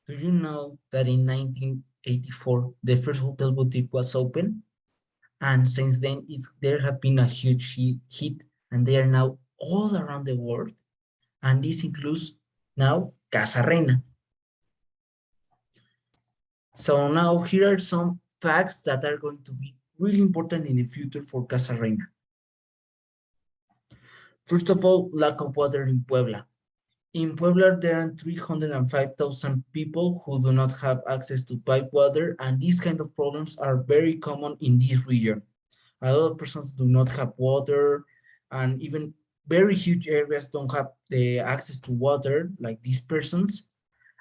Do you know that in 1984, the first hotel boutique was open? And since then, there have been a huge hit, and they are now all around the world. And this includes now Casa Reyna. So now here are some facts that are going to be really important in the future for Casa Reyna. First of all, lack of water in Puebla. In Puebla, there are 305,000 people who do not have access to pipe water, and these kind of problems are very common in this region. A lot of persons do not have water, and even very huge areas don't have the access to water like these persons,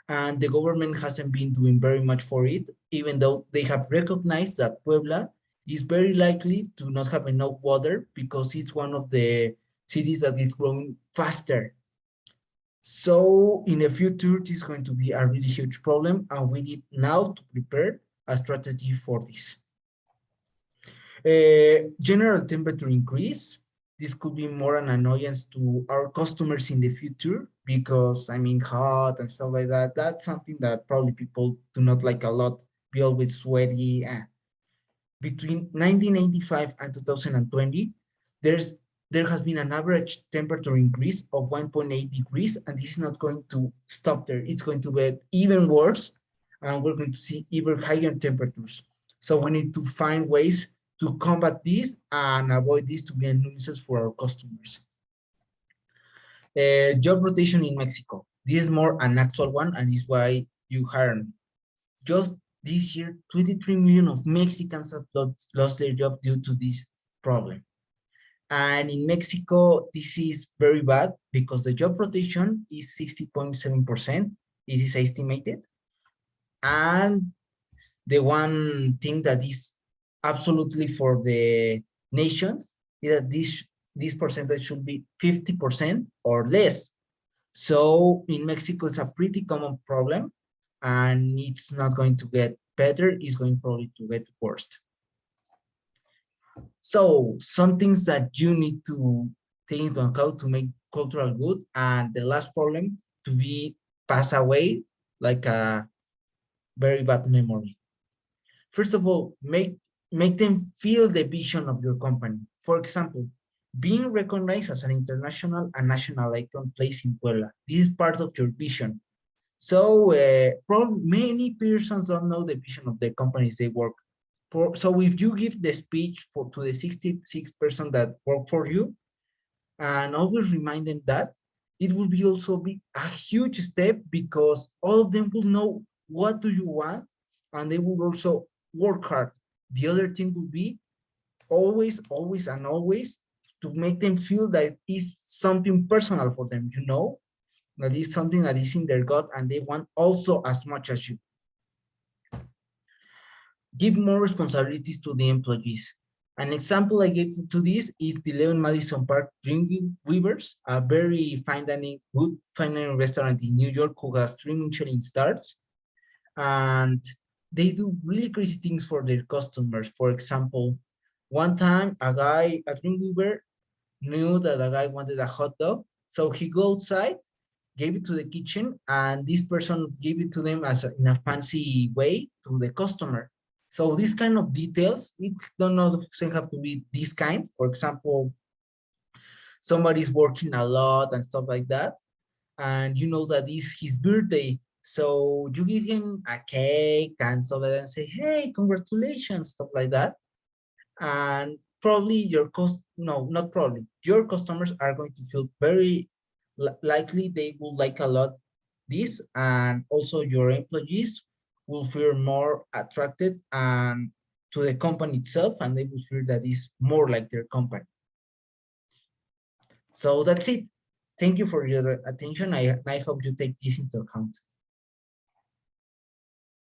and the government hasn't been doing very much for it, even though they have recognized that Puebla is very likely to not have enough water because it's one of the cities that is growing faster. So in the future, this is going to be a really huge problem, and we need now to prepare a strategy for this. General temperature increase. This could be more an annoyance to our customers in the future because, I mean, hot and stuff like that. That's something that probably people do not like a lot. Be always sweaty. Between 1985 and 2020, there has been an average temperature increase of 1.8 degrees, and this is not going to stop there. It's going to get even worse, and we're going to see even higher temperatures. So we need to find ways to combat this and avoid this to be a nuisance for our customers. Job rotation in Mexico. This is more an actual one, and is why you hire me. Just this year, 23 million of Mexicans have lost their job due to this problem. And in Mexico, this is very bad because the job rotation is 60.7%. This is estimated. And the one thing that is absolutely for the nations is that this percentage should be 50% or less. So in Mexico, it's a pretty common problem, and it's not going to get better. It's going probably to get worse. So some things that you need to take into account to make cultural good, and the last problem to be pass away like a very bad memory. First of all, make them feel the vision of your company. For example, being recognized as an international and national icon place in Puebla. This is part of your vision. So probably many persons don't know the vision of the companies they work for. So if you give the speech to the 66 person that work for you, and always remind them that, it will be also be a huge step because all of them will know what do you want, and they will also work hard. The other thing will be always to make them feel that it's something personal for them, that is something that is in their gut and they want also as much as you. Give more responsibilities to the employees. An example I gave to this is the 11 Madison Park Dreamweavers, a very good fine dining restaurant in New York who has 3 Michelin stars. And they do really crazy things for their customers. For example, one time a Dreamweaver knew that a guy wanted a hot dog. So he go outside, gave it to the kitchen, and this person gave it to them in a fancy way to the customer. So these kind of details, it don't have to be this kind. For example, somebody's working a lot and stuff like that, and you know that it's his birthday. So you give him a cake and stuff like that and say, hey, congratulations, stuff like that. And probably your your customers are going to feel very likely they will like a lot this, and also your employees will feel more attracted and to the company itself, and they will feel that it's more like their company. So that's it. Thank you for your attention. I hope you take this into account.